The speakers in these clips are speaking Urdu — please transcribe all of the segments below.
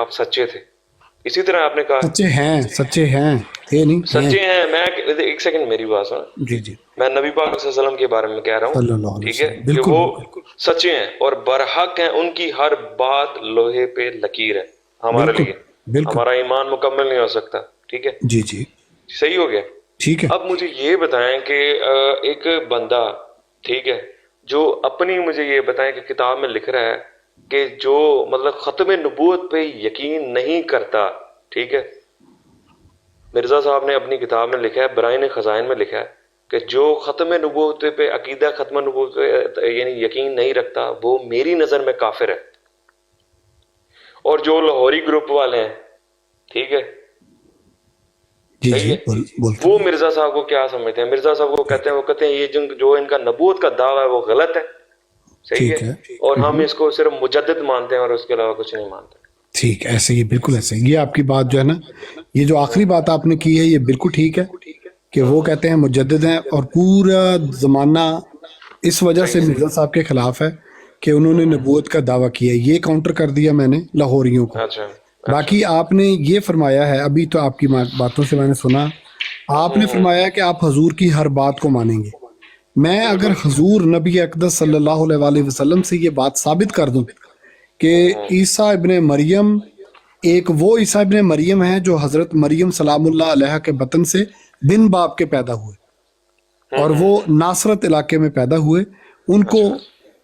آپ سچے تھے، اسی طرح آپ نے کہا سچے ہیں تھے نہیں سچے ہیں. میں ایک سیکنڈ میری بات سنا. جی جی میں نبی پاک صلی اللہ علیہ وسلم کے بارے میں کہہ رہا صلی ہوں، اللہ علیہ ٹھیک ہے، وسلم، کہ بالکل وہ بالکل سچے ہیں اور برحق ہیں، ان کی ہر بات لوہے پہ لکیر ہے ہمارے بالکل لیے. بالکل ہمارا ایمان مکمل نہیں ہو سکتا، ٹھیک ہے. جی جی صحیح ہو گیا. ٹھیک ہے. اب مجھے یہ بتائیں کہ ایک بندہ، ٹھیک ہے، جو اپنی مجھے یہ بتائیں کہ کتاب میں لکھ رہا ہے کہ جو مطلب ختم نبوت پہ یقین نہیں کرتا، ٹھیک ہے. مرزا صاحب نے اپنی کتاب میں لکھا ہے، برائن خزائن میں لکھا ہے کہ جو ختم نبوت پہ عقیدہ ختم نبوت پہ یعنی یقین نہیں رکھتا وہ میری نظر میں کافر ہے. اور جو لاہوری گروپ والے ہیں، ٹھیک ہے، جی صحیح جی ہے، بولتے وہ ہیں. مرزا صاحب کو کیا سمجھتے ہیں؟ مرزا صاحب کو کہتے ہیں یہ جو ان کا نبوت کا دعویٰ ہے وہ غلط ہے، صحیح ٹھیک ہے، ہے. اور ہم اس کو صرف مجدد مانتے ہیں اور اس کے علاوہ کچھ نہیں مانتے. ٹھیک، ایسے ہی بالکل ایسے ہی. یہ آپ کی بات جو ہے نا، یہ جو آخری بات آپ نے کی ہے یہ بالکل ٹھیک ہے کہ وہ کہتے ہیں مجدد ہیں، اور پورا زمانہ اس وجہ سے مرزا صاحب کے خلاف ہے کہ انہوں نے نبوت کا دعویٰ کیا. یہ کاؤنٹر کر دیا میں نے لاہوریوں کو. اچھا اچھا. باقی آپ نے یہ فرمایا ہے، ابھی تو آپ کی باتوں سے میں نے سنا، آپ نے فرمایا کہ آپ حضور کی ہر بات کو مانیں گے. میں اگر بالکل. حضور نبی اقدس صلی اللہ علیہ وآلہ وسلم سے یہ بات ثابت کر دوں کہ عیسیٰ ابن مریم ایک وہ عیسیٰ ابن مریم ہے جو حضرت مریم سلام اللہ علیہ کے بطن سے بن باپ کے پیدا ہوئے اور وہ ناصرت علاقے میں پیدا ہوئے، اچھا.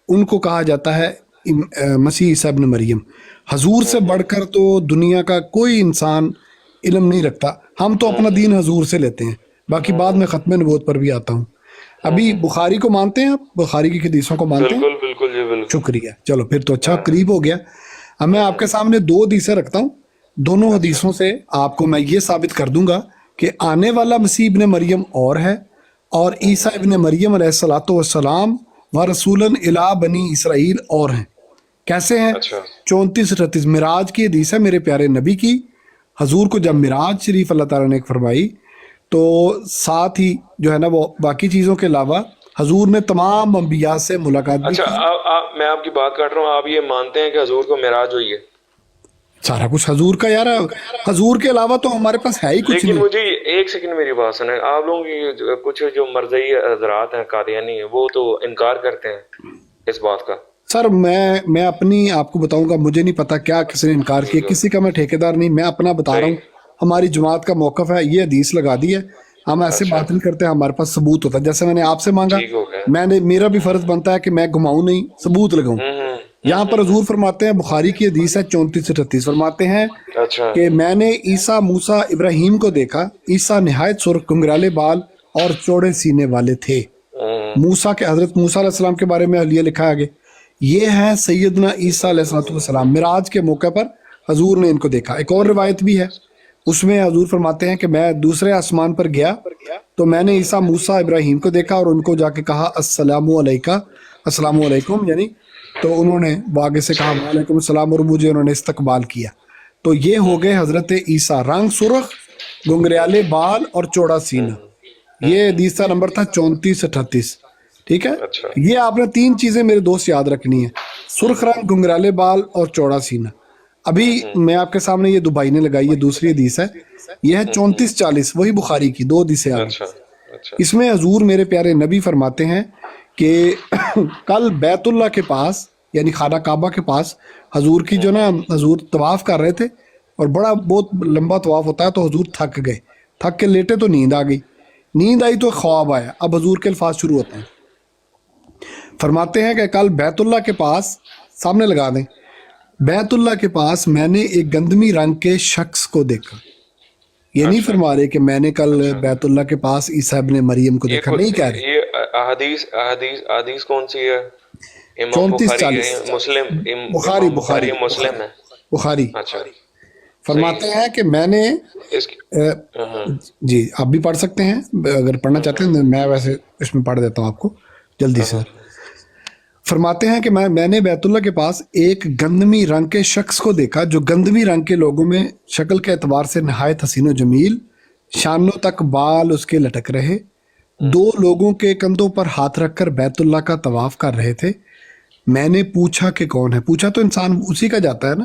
ان کو کہا جاتا ہے مسیح عیسیٰ ابن مریم. حضور سے بڑھ کر تو دنیا کا کوئی انسان علم نہیں رکھتا. ہم تو اپنا دین حضور سے لیتے ہیں، باقی بعد میں ختم نبوت پر بھی آتا ہوں. ابھی بخاری کو مانتے ہیں آپ؟ بخاری کی حدیثوں کو مانتے ہیں؟ بالکل بالکل جی بالکل. شکریہ، چلو پھر تو اچھا قریب ہو گیا. اب میں آپ کے سامنے دو حدیثیں رکھتا ہوں، دونوں حدیثوں سے آپ کو میں یہ ثابت کر دوں گا کہ آنے والا مسیح ابن مریم اور ہے، اور عیسیٰ ابن مریم علیہ الصلوۃ والسلام و رسولاً الی بنی اسرائیل اور ہیں. کیسے ہیں؟ اچھا 34-38 معراج کی حدیث ہے میرے پیارے نبی کی. حضور کو جب معراج شریف اللہ تعالیٰ نے فرمائی تو ساتھ ہی جو ہے نا وہ باقی چیزوں کے علاوہ حضور نے تمام انبیاء سے ملاقات بھی اچھا. کی. میں آپ کی بات کر رہا ہوں، آپ یہ مانتے ہیں کہ حضور کو معراج ہوئی ہے؟ سارا کچھ حضور کا یار، حضور کے علاوہ تو ہمارے پاس ہے ہی کچھ لیکن نہیں. مجھے ایک سیکنڈ میری بات سنیں. آپ لوگوں کی کچھ جو مرزئی حضرات ہیں قادیانی ہیں وہ تو انکار کرتے ہیں اس بات کا. سر میں اپنی آپ کو بتاؤں گا، مجھے نہیں پتا کیا کسی نے انکار کیا، کسی کا میں ٹھیکیدار نہیں، میں اپنا بتا رہا ہوں. ہماری جماعت کا موقف ہے، یہ حدیث لگا دی ہے، ہم ایسے بات نہیں کرتے، ہمارے پاس ثبوت ہوتا ہے. جیسے میں نے آپ سے مانگا، ٹھیک ہو گیا. میرا بھی فرض بنتا ہے کہ میں گھماؤں نہیں، ثبوت لگاؤں. یہاں پر حضور فرماتے ہیں، بخاری کی حدیث ہے 34-38 فرماتے ہیں اچھا کہ میں نے عیسیٰ موسیٰ ابراہیم کو دیکھا، عیسیٰ نہایت سرخ گنگرالے بال اور چوڑے سینے والے تھے. موسیٰ کے حضرت موسیٰ علیہ السلام کے بارے میں یہ لکھا ہے آگے، یہ ہے سیدنا عیسیٰ علیہ السلام، معراج کے موقع پر حضور نے ان کو دیکھا. ایک اور روایت بھی ہے، اس میں حضور فرماتے ہیں کہ میں دوسرے آسمان پر گیا تو میں نے عیسیٰ موسیٰ ابراہیم کو دیکھا اور ان کو جا کے کہا السلام علیکہ، السلام علیکم، یعنی تو انہوں نے آگے سے کہا وعلیکم السلام، اور مجھے انہوں نے استقبال کیا. تو یہ ہو گئے حضرت عیسیٰ، رنگ سرخ، گنگریالے بال اور چوڑا سینہ. یہ حدیث کا نمبر تھا 34-38. ٹھیک ہے، اچھا یہ آپ نے 3 چیزیں میرے دوست یاد رکھنی ہیں: سرخ رنگ، گنگرالے بال اور چوڑا سینہ. ابھی میں آپ کے سامنے یہ دوبائی نے لگائی، یہ دوسری حدیث ہے، یہ ہے 34-40، وہی بخاری کی 2 حدیثیں آ اچھا گئی. اچھا. اس میں حضور میرے پیارے نبی فرماتے ہیں کہ کل بیت اللہ کے پاس یعنی خانہ کعبہ کے پاس حضور کی جو نا حضور طواف کر رہے تھے، اور بہت لمبا طواف ہوتا ہے، تو حضور تھک گئے، تھک کے لیٹے تو نیند آ گئی، نیند آئی تو خواب آیا. اب حضور کے الفاظ شروع ہوتے ہیں، فرماتے ہیں کہ کل بیت اللہ کے پاس، سامنے لگا دیں، بیت اللہ کے پاس میں نے ایک گندمی رنگ کے شخص کو دیکھا. یہ نہیں فرما رہے کہ میں نے کل بیت اللہ کے پاس عیسیٰ ابن مریم کو دیکھا، نہیں کہہ رہے. یہ حدیث کون سی ہے؟ امام 34-40 بخاری مسلم، بخاری بخاری مسلم ہے. بخاری اچھا فرماتے ہیں کہ میں نے جی آپ بھی پڑھ سکتے ہیں اگر پڑھنا چاہتے ہیں، میں ویسے اس میں پڑھ دیتا ہوں آپ کو جلدی سے. فرماتے ہیں کہ میں نے بیت اللہ کے پاس ایک گندمی رنگ کے شخص کو دیکھا جو گندمی رنگ کے لوگوں میں شکل کے اعتبار سے نہایت حسین و جمیل، شانوں تک بال اس کے لٹک رہے، 2 لوگوں کے کندھوں پر ہاتھ رکھ کر بیت اللہ کا طواف کر رہے تھے. میں نے پوچھا کہ کون ہے؟ پوچھا تو انسان اسی کا جاتا ہے نا،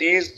30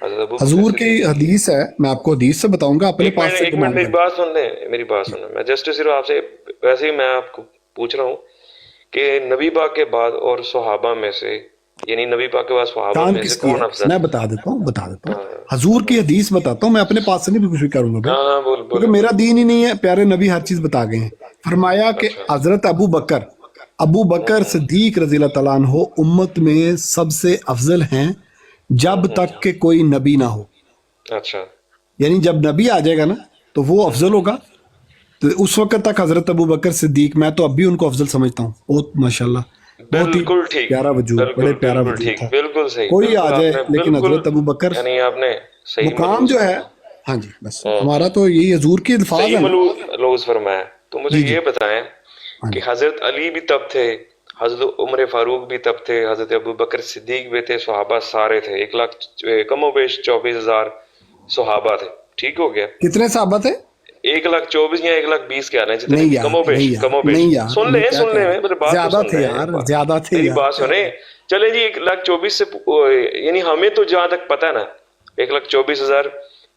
حضرت ابو بکر حضور صدیق. کی حدیث ہے، میں آپ کو حدیث سے بتاؤں گا، اپنے پاس سے ایک منٹ میری بات سن لیں، میری بات سن لیں. میں جسٹ صرف آپ سے ویسے ہی میں آپ کو پوچھ رہا ہوں کہ نبی پاک کے بعد اور صحابہ میں سے، یعنی نبی پاک کے بعد صحابہ کام میں کس سے کی کون ہے، افضل؟ میں بتا دیتا ہوں حضور کی حدیث بتاتا ہوں، میں اپنے پاس سے نہیں کچھ بھی کروں گا بھائی، ہاں ہاں، بول کیونکہ بولے میرا بولے. دین ہی نہیں ہے، پیارے نبی ہر چیز بتا گئے ہیں. فرمایا کہ اچھا. حضرت ابو بکر صدیق رضی اللہ تعالیٰ عنہ امت میں سب سے افضل ہیں جب تک کہ کوئی نبی نہ ہو. اچھا. یعنی جب نبی آ جائے گا نا تو وہ افضل ہوگا. تو اس وقت تک حضرت ابو بکر صدیق، میں تو اب بھی ان کو افضل سمجھتا ہوں. بہت ماشاءاللہ، بہت ہی بالکل ٹھیک، پیارا وجود، بڑے بالکل پیارا بالکل وجود ٹھیک، تھا. بالکل صحیح، کوئی آ بالکل آپ جائے نے لیکن بالکل، حضرت ابو بکر یعنی آپ نے صحیح مقام ملحوظ جو ہے. فرمایا. ہاں جی، بس ہمارا تو یہی حضور کی الفاظ صحیح ہے نا. ملحوظ فرمایا. تو مجھے جی جی. یہ بتائیں ہاں کہ جی. حضرت علی بھی تب تھے، حضرت عمر فاروق بھی تب تھے، حضرت ابو بکر صدیق بھی تھے، صحابہ سارے تھے. 1 لاکھ کم و بیش 24,000 صحابہ تھے. ٹھیک ہو گیا. کتنے صحابہ تھے؟ 1,24,000 یا 1,20,000 کہہ رہے ہیں، جتنے نہیں بھی یار، کم و بیش، نہیں یار، کم و بیش. نہیں یار، سن یہ لیں کیا سن کہہ لیں، رہے ہیں؟ میری بات تو زیادہ سن تھے لیں، یار، زیادہ تھے میری یار. بات سنیں. چلے جی 1,24,000 سے یعنی ہمیں تو جہاں تک پتہ ہے نا 1,24,000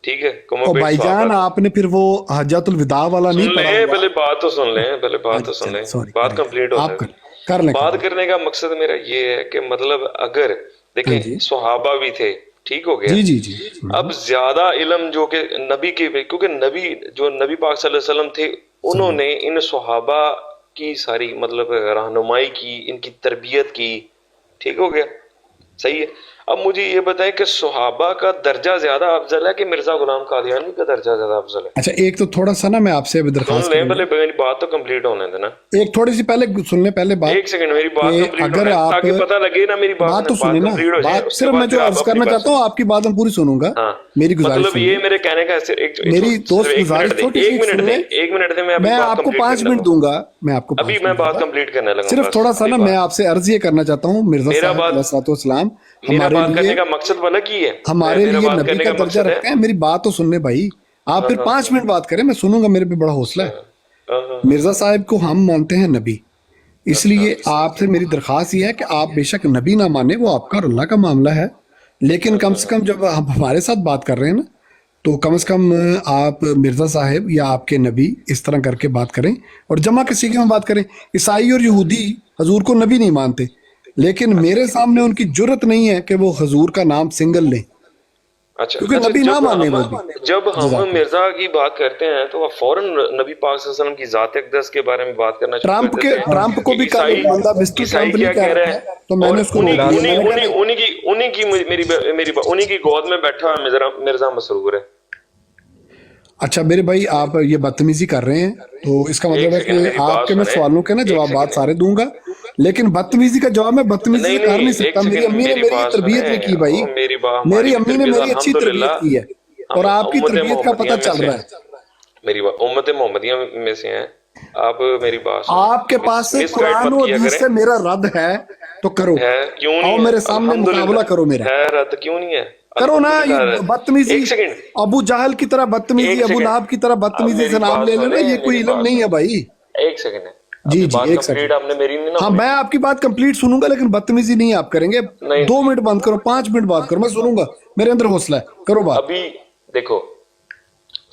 ٹھیک ہے، کم و اور بیش بھائی صحابہ جان تھے. آپ نے پھر وہ حجۃ الوداع والا سن نہیں پڑھا لیں ہوگا. پہلے بات تو سن لیں، پہلے بات تو اچھا سن چلیں، لیں، سوری، بات کریں کمپلیٹ ہونے آپ دیں. کر لیں. بات کرنے کا مقصد میرا یہ ہے کہ مطلب اگر ہاں دیکھیں جی صحابہ بھی تھے، ٹھیک ہو گیا. جی جی جی. اب زیادہ علم جو کہ نبی کے، کیونکہ نبی پاک صلی اللہ علیہ وسلم تھے، انہوں نے ان صحابہ کی ساری مطلب رہنمائی کی، ان کی تربیت کی. ٹھیک ہو گیا، صحیح ہے. اب مجھے یہ بتائیں کہ صحابہ کا درجہ زیادہ افضل ہے کہ مرزا غلام قادیانی کا درجہ زیادہ افضل ہے؟ اچھا ایک تو تھوڑا سا نا میں آپ سے سن درخواست لیں کروں گا، پہلے، میری بات تو کمپلیٹ ہونے دینا. ایک تھوڑی سی پہلے سن لیں پہلے بات، ایک سیکنڈ، میری بات کہ کمپلیٹ اگر ہونے آپ تاکہ پتہ لگے نا میری بات تو سنیں بات نا، کمپلیٹ ہو جائے، بات اس کے صرف میں بعد پھر جو آپ عرض اپنی کرنا بات چاہتا ہوں آپ کی بات میں پوری سنوں گا. ہاں. میری گزارش مطلب سن یہ لیں. میرے کہنے کا میری دوست ایک گزارش منٹ دیں، چھوٹی ایک سی منٹ سن دیں، لیں. ایک منٹ دیں، میں ابھی میں بات آپ کو کمپلیٹ 5 کرنے منٹ لگا. دوں گا، میں آپ کو ابھی 5 میں منٹ دوں بات گا. کمپلیٹ کرنے لگا صرف بس تھوڑا سا میری نا میں بات. آپ سے عرض یہ کرنا چاہتا ہوں، مرزا میرا صاحب بات علیہ الصلوۃ والسلام میرا ہمارے بات لیے کرنے کا مقصد الگ ہی ہے. ہمارے میرا لیے بات نبی کرنے کا کا درجہ مقصد ہے. رکھتے ہیں. میری بات تو سن لیں بھائی، آپ ہاں پھر ہاں 5 منٹ بات کریں، میں سنوں گا، میرے پہ بڑا حوصلہ ہے. ہاں ہاں مرزا صاحب کو ہم مانتے ہیں نبی، اس اچھا. لیے آپ سے میری درخواست یہ ہے کہ آپ بے شک نبی نہ مانیں، وہ آپ کا اور اللہ کا معاملہ ہے، لیکن کم سے کم جب آپ ہمارے ساتھ بات کر رہے ہیں نا تو کم از کم آپ مرزا صاحب یا آپ کے نبی اس طرح کر کے بات کریں، اور جمع کسی کی بات کریں. عیسائی اور یہودی حضور کو نبی نہیں مانتے، لیکن میرے سامنے ان کی جرت نہیں ہے کہ وہ حضور کا نام سنگل لیں، اچھا کیونکہ اچھا. نبی نہ مانے وہ بھی. جب ہم جزاک اللہ. مرزا کی بات کرتے ہیں تو آپ فوراً نبی پاک صلی اللہ علیہ وسلم کی ذات اقدس کے بارے میں بات کرنا شروع کر دیتے ہیں ٹرمپ کو کہ بھی کل ایک بندہ مسٹر عیسائی ٹرمپ نہیں کیا کہہ کہہ رہا رہے تھا ہیں، تو میں اور نے اس کو روک دیا. میں نے کہا نہیں. انہی کی گود میں بیٹھا مرزا مسرور ہے. اچھا میرے بھائی آپ یہ بدتمیزی کر رہے ہیں، تو اس کا ایک مطلب ہے سیکنڈ کہ میری آپ بات کے میں سنیں، سوالوں کے نا ایک جوابات سیکنڈ. سارے دوں گا، لیکن بدتمیزی کا جواب میں بدتمیزی نہیں سے کر نہیں، نہیں ایک سکتا. میری سیکنڈ امی نے میری میری بات تربیت نہیں سنیں. کی بھائی، ہماری میری بھی امی نے تربیت میری اچھی الحمدللہ، تربیت کی ہے، اور ہم آپ کی امت تربیت کا محمدیہ پتہ میں چل سے، رہا ہے. میری بات امت محمدیہ میں سے ہیں آپ. میری بات سنیں، آپ کے پاس سے مس گائیڈ قرآن مت و کیا حدیث کریں. سے میرا رد ہے تو کرو، ہے کیوں آؤ نہیں ہے؟ میرے سامنے الحمدللہ مقابلہ کرو میرا. ہے، رد کیوں نہیں ہے؟ کرو نا، الحمدللہ یہ رد. بدتمیزی ایک سیکنڈ، ابو جہل کی طرح بدتمیزی، ایک ابو سیکنڈ، لہب کی طرح اب بدتمیزی سے میری نام بات لے لینا، سنیں، یہ کوئی میری علم بات نہیں ہے سنیں. بھائی. ایک سیکنڈ ہے، جی ابھی جی بات ایک کمپلیٹ سیکنڈ. آپ نے میری نہیں نہ ہاں سنی. میں آپ کی بات کمپلیٹ سنوں گا، لیکن بدتمیزی نہیں آپ کریں گے. نہیں 2 منٹ بند کرو، 5 منٹ بات کرو، میں سنوں گا، میرے اندر حوصلہ ہے، کرو بات. ابھی دیکھو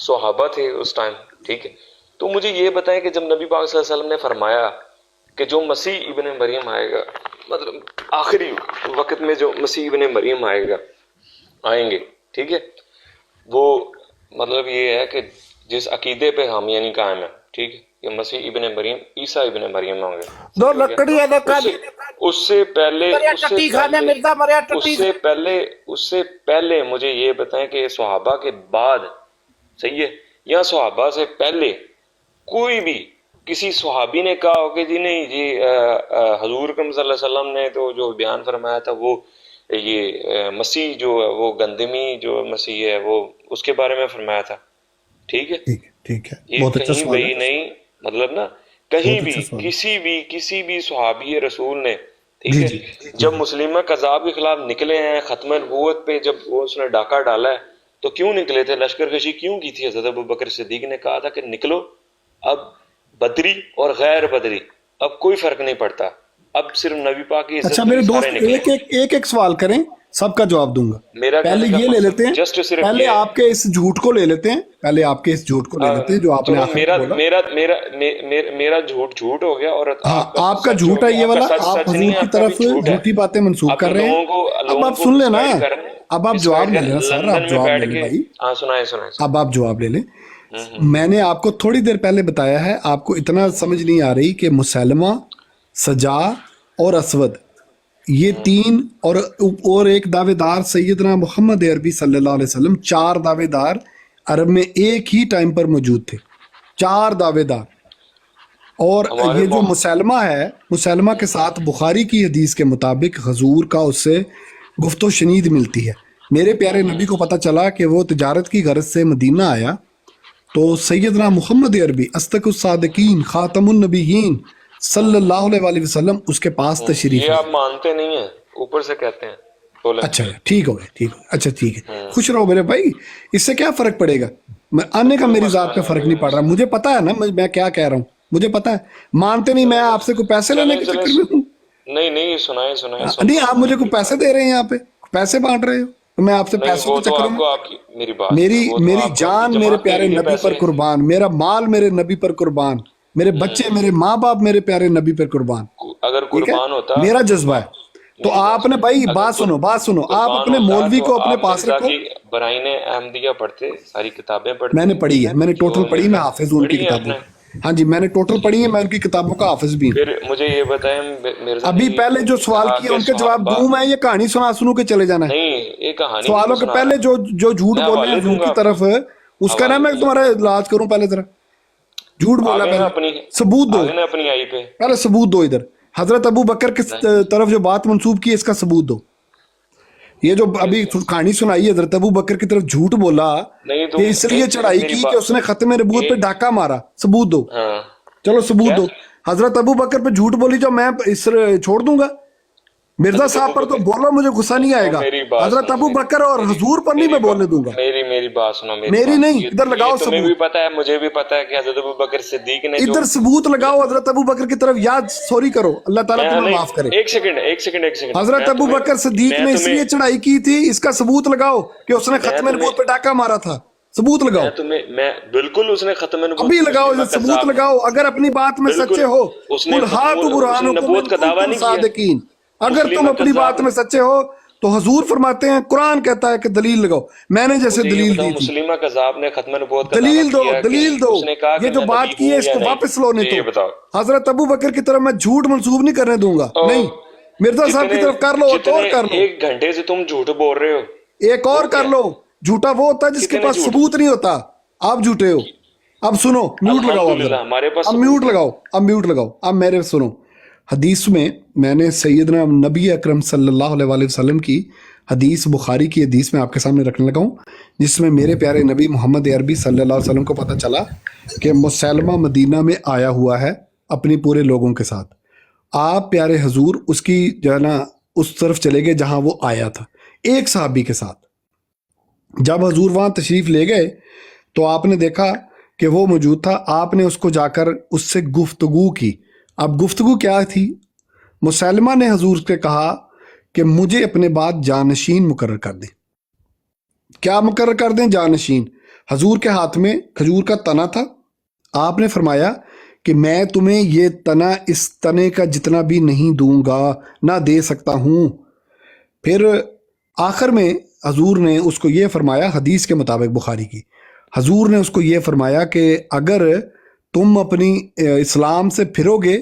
صحابہ تھے اس ٹائم، ٹھیک ہے. تو مجھے یہ بتائیں کہ جب نبی پاک صلی اللہ علیہ وسلم نے فرمایا کہ جو مسیح ابن مریم آئے گا، مطلب آخری وقت میں جو مسیح ابن مریم آئیں گے، ٹھیک ہے، وہ مطلب یہ ہے کہ جس عقیدے پہ ہم یعنی قائم ہیں، ٹھیک ہے، کہ مسیح ابن مریم عیسیٰ ابن مریم ہوں گے. دو لکڑی ہے اس سے پہلے مجھے یہ بتائیں کہ صحابہ کے بعد، صحیح ہے، یا صحابہ سے پہلے کوئی بھی کسی صحابی نے کہا ہو کہ جی نہیں جی حضور اکرم صلی اللہ علیہ وسلم نے تو جو بیان فرمایا تھا وہ یہ مسیح جو ہے وہ گندمی جو مسیح ہے وہ اس کے بارے میں فرمایا تھا، ٹھیک ہے. ٹھیک ہے، یہ بہت اچھا کہیں سوال بھی ہے، نہیں، مطلب نا کہیں بہت بھی اچھا سوال ہے. کسی بھی صحابی رسول نے، ٹھیک جی ہے، جی جب مسلمہ کذاب کے خلاف نکلے ہیں، ختم نبوت پہ جب وہ اس نے ڈاکہ ڈالا ہے تو کیوں نکلے تھے؟ لشکر کشی کیوں کی تھی؟ حضرت ابو بکر صدیق نے کہا تھا کہ نکلو، اب بدری اور غیر بدری اب کوئی فرق نہیں پڑتا، اب صرف نبی پاک کی عزت اچھا کے میرے لیے سارے دوست نکلے. ایک سوال کریں. سب کا جواب دوں گا. میرا پہلے کہنے کا یہ لے لیتے ہیں, جسٹ صرف پہلے یہ ہے. آپ کے اس جھوٹ کو لے لیتے ہیں, پہلے آپ کے اس جھوٹ کو لے لیتے ہیں جو آپ نے چلو آخر میرا میں بولا. میرا میرا میرا میرا جھوٹ جھوٹ ہو گیا، اور ہاں آپ کا سچ جھوٹ ہو ہے گیا. یہ آپ کا والا, سچ آپ سچ نہیں حضور ہے، کی آپ کا بھی طرف جھوٹ ہے. جھوٹی باتیں منسوخ آپ کر رہے ہیں. اب لوگوں آپ کو سن لینا, مسگائیڈ کر رہے ہیں. اب آپ مسگائیڈ جواب لے کر لینا سر, لندن آپ میں جواب لے بیٹھ لیں کے. بھائی, ہاں سنائے سنائے. اب آپ جواب لے لیں. میں نے آپ کو تھوڑی دیر پہلے بتایا ہے, آپ کو اتنا سمجھ نہیں آ رہی کہ مسلمہ, سجا اور اسود یہ تین اور ایک دعوے دار سیدنا محمد عربی صلی اللہ علیہ وسلم, 4 دعوے دار عرب میں ایک ہی ٹائم پر موجود تھے, 4 دعوے دار. اور ہمارے یہ جو مسلمہ ہے, مسلمہ کے ساتھ بخاری کی حدیث کے مطابق حضور کا اس سے گفت و شنید ملتی ہے. میرے پیارے نبی کو پتہ چلا کہ وہ تجارت کی غرض سے مدینہ آیا, تو سیدنا محمد عربی اصدق الصادقین خاتم النبیین صلی اللہ علیہ وآلہ وسلم اس کے پاس تشریف یہ لے. آپ مانتے نہیں ہیں، اوپر سے کہتے ہیں. بولیں. اچھا ٹھیک ہو گیا, ٹھیک ہو, اچھا ٹھیک ہے, خوش رہو میرے بھائی, اس سے کیا فرق پڑے گا. میں آنے کا کوئی میری مسئلہ ذات پہ فرق کوئی نہیں پڑ رہا, مسئلہ مجھے پتا ہے نا میں کیا کہہ رہا ہوں, مجھے پتا ہے. مانتے نہیں, میں آپ سے کوئی پیسے لینے چلیں کے چلیں. چکر میں ہوں. نہیں نہیں، سنائیں سنائیں. نہیں, آپ مجھے کوئی پیسے دے رہے ہیں, یہاں پہ پیسے بانٹ رہے ہو, تو میں آپ سے نہیں، پیسوں وہ کے تو چکر آپ میں. کو آپ کی میری بات میری وہ تو میری آپ کو آپ کی جان میرے جماعت دے پیارے رہی ہے نبی پر پیسے. قربان, میرا مال میرے نبی پر قربان, میرے بچے میرے ماں باپ میرے پیارے نبی پر قربان. اگر ٹھیک ہے, قربان ہوتا میرا جذبہ ہے. تو میری آپ نے بھائی بات سنو, بات سنو, آپ قربان اپنے ہوتا مولوی تو کو اپنے آپ پاس مرزا رکھو. کی برائن احمدیہ پڑھتے، ساری کتابیں میں پڑھتے. نے پڑھی ہے, میں نے ٹوٹل جو پڑھی, میں مرزا حافظ ہوں ان کی پڑھی ہے آپ کتابوں نے. کی. ہاں جی, میں نے ٹوٹل پڑھی ہے, میں ان کی کتابوں کا حافظ بھی ہوں. پھر مجھے یہ بتائیں، مرزا نے ابھی پہلے جو سوال کہا کیا کہ ان کے جواب دوں میں, یہ کہانی سنو کے چلے جانا ہے. نہیں، یہ کہانی نہیں میں سوالوں کے سنا پہلے رہا. جو جھوٹ میں بولے ہیں حوالے حضور دوں گا کی آپ کو. طرف, اس کا نام حوالے میں دوں گا. تمہارا علاج کروں. پہلے ذرا جھوٹ بولا, آگے نا پہلے اپنی ثبوت دو, آگے نا اپنی آئی پہ. پہلے ثبوت دو. ادھر حضرت ابو بکر کی طرف جو بات منسوب کی, اس کا ثبوت دو. یہ جو ابھی کہانی سنائی ہے, حضرت ابو بکر کی طرف جھوٹ بولا نہیں کہ تم اس لیے ایک منٹ چڑھائی میری کی کہ بات. اس نے ختم نبوت پہ ڈاکہ مارا. ثبوت دو, ہاں چلو ثبوت کیا؟ دو. حضرت ابو بکر پہ جھوٹ بولی جو, میں اس چھوڑ دوں گا. مرزا حضرت صاحب ابو پر تو بکر. بولو, مجھے غصہ نہیں آئے اور گا. میری بات حضرت سنو، ابو بکر اور حضور پر نہیں میں بولنے دوں گا. میری بات سنو. میری نہیں, ادھر لگاؤ تمہیں بھی ثبوت, پتا ہے، مجھے بھی پتا ہے کہ حضرت ابو بکر صدیق نے جو. ادھر ثبوت لگاؤ. حضرت ابو بکر کی طرف یاد سوری کرو, اللہ تعالیٰ تمہیں نہیں، معاف کرے. ایک سیکنڈ. حضرت ابو بکر صدیق نے اس لیے چڑھائی کی تھی, اس کا ثبوت لگاؤ کہ اس نے ختم نبوت پہ ڈاکہ مارا تھا. ثبوت لگاؤ, میں بالکل اس نے ختم نبوت. ابھی لگاؤ ثبوت لگاؤ. اگر اپنی بات میں سچے ہو, اس نے قل ہاتوا برہانکم ان نبوت کا دعویٰ کنتم نہیں کیا. صادقین. اگر تم مسلمہ اپنی کذاب بات میں سچے ہو تو حضور فرماتے ہیں, قرآن کہتا ہے کہ دلیل لگاؤ. میں نے جیسے مجھے یہ دلیل بتاؤ، دی تھی, مسلمہ کذاب نے ختم نبوت کا دعویٰ دلیل دو, کیا کہ دلیل نہیں؟ دو. اس نے کہا یہ کہ جو میں بات نبی کی ہے ہوں اس یا کو نہیں؟ واپس لونے مجھے تو. یہ بتاؤ. حضرت ابو بکر کی طرف میں جھوٹ منسوب نہیں کرنے دوں گا. نہیں, مرزا صاحب کی طرف کر لو تو اور کر لو, ایک گھنٹے سے تم جھوٹ بول رہے ہو. ایک اور کر لو. جھوٹا وہ ہوتا ہے جس کے کتنے پاس جھوٹ؟ ثبوت نہیں ہوتا. آپ جھوٹے ہو. اب سنو, میوٹ لگاؤ. اب الحمدللہ ذرا ہمارے پاس اب ثبوت میوٹ ہے. لگاؤ, اب میوٹ لگاؤ. اب میرے سنو, حدیث میں نے سیدنا نبی اکرم صلی اللہ علیہ وآلہ وسلم کی حدیث, بخاری کی حدیث میں آپ کے سامنے رکھنے لگا ہوں, جس میں میرے پیارے نبی محمد عربی صلی اللہ علیہ وسلم کو پتہ چلا کہ مسلمہ مدینہ میں آیا ہوا ہے اپنی پورے لوگوں کے ساتھ. آپ پیارے حضور اس کی جو ہے نا اس طرف چلے گئے جہاں وہ آیا تھا, ایک صحابی کے ساتھ. جب حضور وہاں تشریف لے گئے تو آپ نے دیکھا کہ وہ موجود تھا. آپ نے اس کو جا کر اس سے گفتگو کی. اب گفتگو کیا تھی؟ مسلمہ نے حضور سے کہا کہ مجھے اپنے بعد جانشین مقرر کر دیں. کیا مقرر کر دیں؟ جانشین. حضور کے ہاتھ میں کھجور کا تنا تھا. آپ نے فرمایا کہ میں تمہیں یہ تنا اس تنے کا جتنا بھی نہیں دوں گا, نہ دے سکتا ہوں. پھر آخر میں حضور نے اس کو یہ فرمایا, حدیث کے مطابق بخاری کی, حضور نے اس کو یہ فرمایا کہ اگر تم اپنی اسلام سے پھرو گے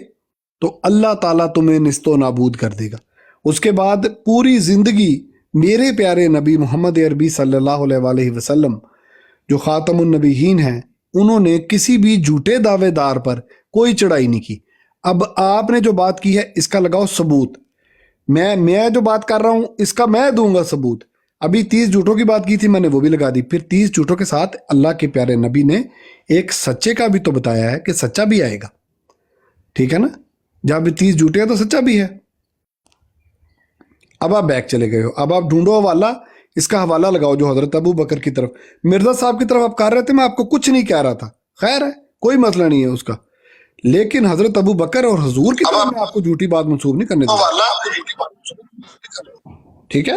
تو اللہ تعالیٰ تمہیں نست و نابود کر دے گا. اس کے بعد پوری زندگی میرے پیارے نبی محمد عربی صلی اللہ علیہ وآلہ وسلم جو خاتم النبیین ہیں, انہوں نے کسی بھی جھوٹے دعوے دار پر کوئی چڑھائی نہیں کی. اب آپ نے جو بات کی ہے اس کا لگاؤ ثبوت. میں جو بات کر رہا ہوں اس کا میں دوں گا ثبوت. ابھی 30 جھوٹوں کی بات کی تھی, میں نے وہ بھی لگا دی. پھر 30 جھوٹوں کے ساتھ اللہ کے پیارے نبی نے ایک سچے کا بھی تو بتایا ہے کہ سچا بھی آئے گا. ٹھیک ہے نا, جب 30 جھوٹے ہیں تو سچا بھی ہے. اب آپ بیک چلے گئے ہو, اب آپ ڈھونڈو حوالہ, اس کا حوالہ لگاؤ جو حضرت ابو بکر کی طرف, مرزا صاحب کی طرف آپ کر رہے تھے. میں آپ کو کچھ نہیں کہہ رہا تھا, خیر ہے, کوئی مسئلہ نہیں ہے اس کا. لیکن حضرت ابو بکر اور حضور کی طرف میں آپ کو جھوٹی بات منسوب نہیں کرنے دوں. ٹھیک ہے,